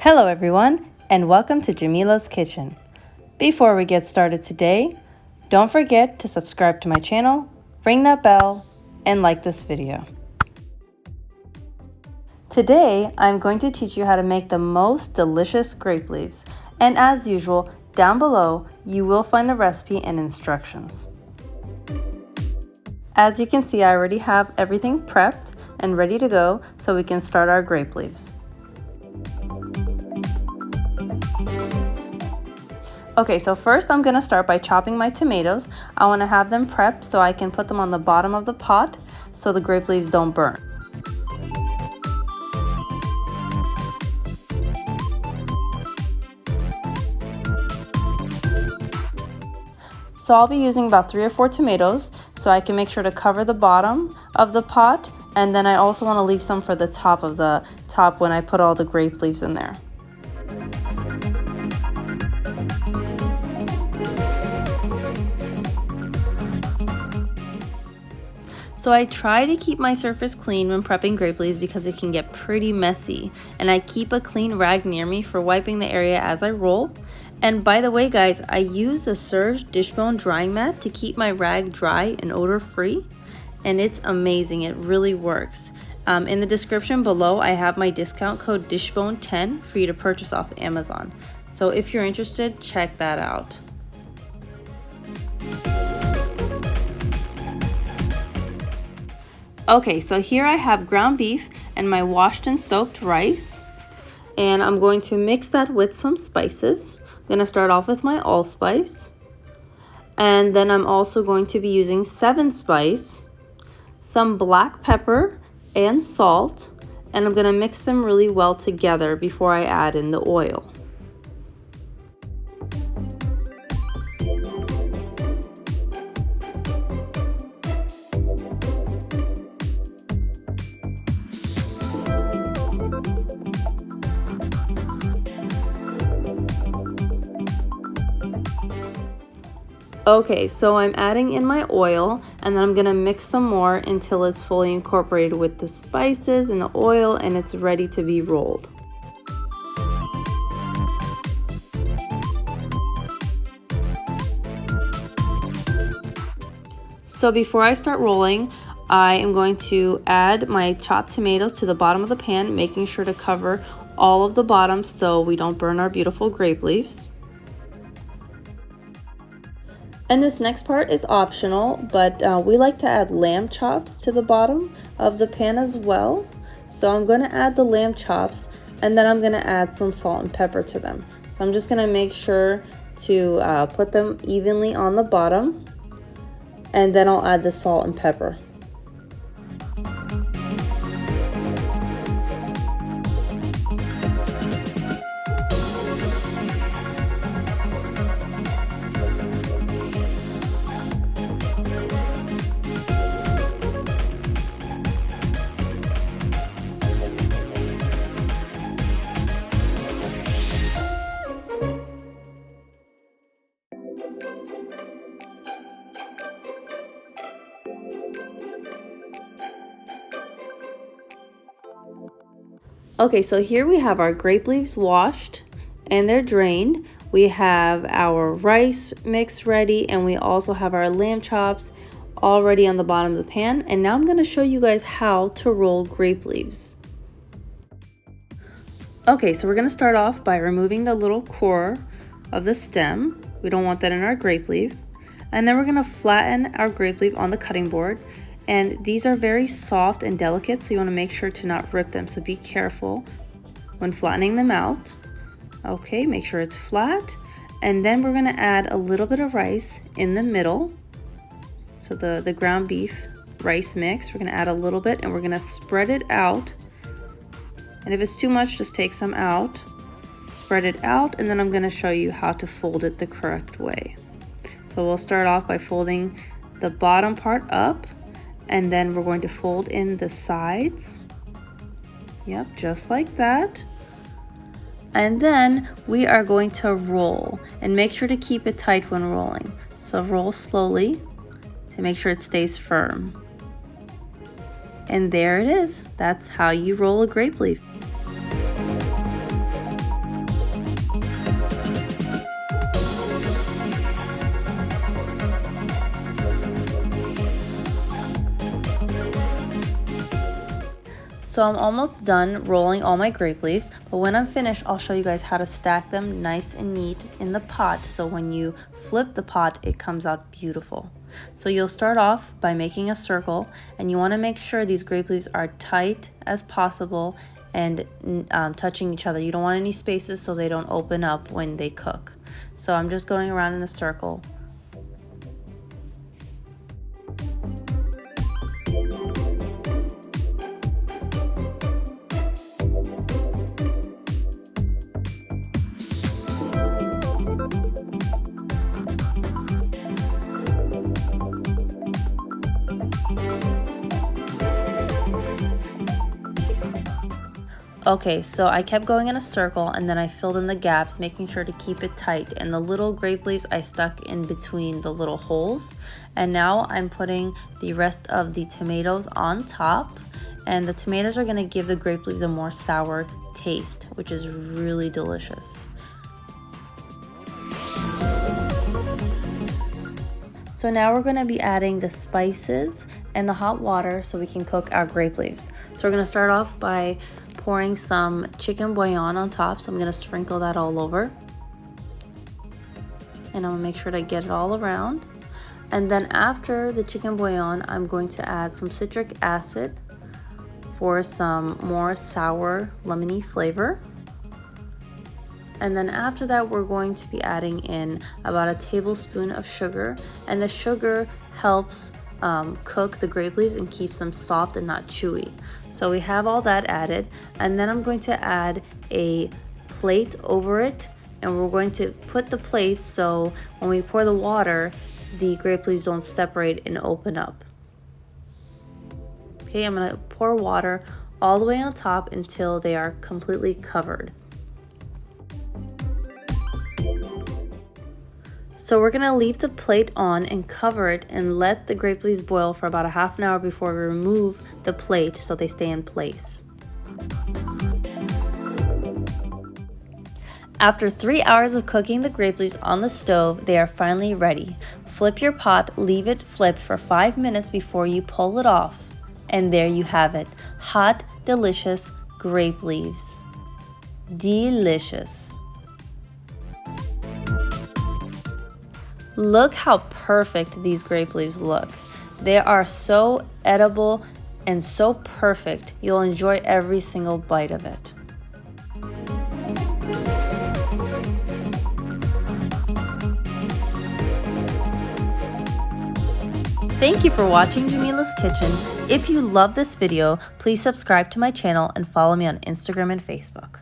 Hello everyone, and welcome to Jamila's Kitchen. Before we get started today, don't forget to subscribe to my channel, ring that bell, and like this video. Today, I'm going to teach you how to make the most delicious grape leaves, and as usual, down below, you will find the recipe and instructions. As you can see, I already have everything prepped and ready to go so we can start our grape leaves. Okay, so first I'm going to start by chopping my tomatoes. I want to have them prepped so I can put them on the bottom of the pot so the grape leaves don't burn. So I'll be using about 3 or 4 tomatoes so I can make sure to cover the bottom of the pot, and then I also want to leave some for the top when I put all the grape leaves in there. So I try to keep my surface clean when prepping grape leaves because it can get pretty messy, and I keep a clean rag near me for wiping the area as I roll. And by the way guys, I use a Surge dishbone drying mat to keep my rag dry and odor free, and it's amazing, it really works. In the description below I have my discount code dishbone10 for you to purchase off Amazon. So if you're interested, check that out. Okay, so here I have ground beef and my washed and soaked rice, and I'm going to mix that with some spices. I'm going to start off with my allspice, and then I'm also going to be using 7 spice, some black pepper and salt, and I'm going to mix them really well together before I add in the oil. Okay, so I'm adding in my oil, and then I'm gonna mix some more until it's fully incorporated with the spices and the oil and it's ready to be rolled. So before I start rolling, I am going to add my chopped tomatoes to the bottom of the pan, making sure to cover all of the bottom so we don't burn our beautiful grape leaves. And this next part is optional, but we like to add lamb chops to the bottom of the pan as well. So I'm going to add the lamb chops, and then I'm going to add some salt and pepper to them. So I'm just going to make sure to put them evenly on the bottom, and then I'll add the salt and pepper. Okay, so here we have our grape leaves washed and they're drained. We have our rice mix ready, and we also have our lamb chops already on the bottom of the pan. And now I'm going to show you guys how to roll grape leaves. Okay, so we're going to start off by removing the little core of the stem. We don't want that in our grape leaf. And then we're going to flatten our grape leaf on the cutting board. And these are very soft and delicate, so you want to make sure to not rip them. So be careful when flattening them out. Okay, make sure it's flat. And then we're going to add a little bit of rice in the middle. So the ground beef rice mix, we're going to add a little bit, and we're going to spread it out. And if it's too much, just take some out. Spread it out, and then I'm going to show you how to fold it the correct way. So we'll start off by folding the bottom part up, and then we're going to fold in the sides. Yep, just like that. And then we are going to roll, and make sure to keep it tight when rolling. So roll slowly to make sure it stays firm. And there it is. That's how you roll a grape leaf. So I'm almost done rolling all my grape leaves, but when I'm finished, I'll show you guys how to stack them nice and neat in the pot, so when you flip the pot, it comes out beautiful. So you'll start off by making a circle, and you want to make sure these grape leaves are tight as possible and touching each other. You don't want any spaces so they don't open up when they cook. So I'm just going around in a circle. Okay, so I kept going in a circle and then I filled in the gaps, making sure to keep it tight. And the little grape leaves I stuck in between the little holes. And now I'm putting the rest of the tomatoes on top. And the tomatoes are gonna give the grape leaves a more sour taste, which is really delicious. So now we're gonna be adding the spices and the hot water so we can cook our grape leaves. So we're gonna start off by pouring some chicken bouillon on top. So I'm gonna sprinkle that all over. And I'm gonna make sure to get it all around. And then after the chicken bouillon, I'm going to add some citric acid for some more sour, lemony flavor. And then after that, we're going to be adding in about a tablespoon of sugar. And the sugar helps cook the grape leaves and keeps them soft and not chewy. So we have all that added, and then I'm going to add a plate over it, and we're going to put the plate so when we pour the water, the grape leaves don't separate and open up. Okay, I'm gonna pour water all the way on top until they are completely covered. So we're gonna leave the plate on and cover it and let the grape leaves boil for about a half an hour before we remove the plate so they stay in place. After 3 hours of cooking the grape leaves on the stove, they are finally ready. Flip your pot, leave it flipped for 5 minutes before you pull it off. And there you have it, hot, delicious grape leaves. Delicious. Look how perfect these grape leaves look. They are so edible and so perfect. You'll enjoy every single bite of it. Thank you for watching Jamila's Kitchen. If you love this video, please subscribe to my channel and follow me on Instagram and Facebook.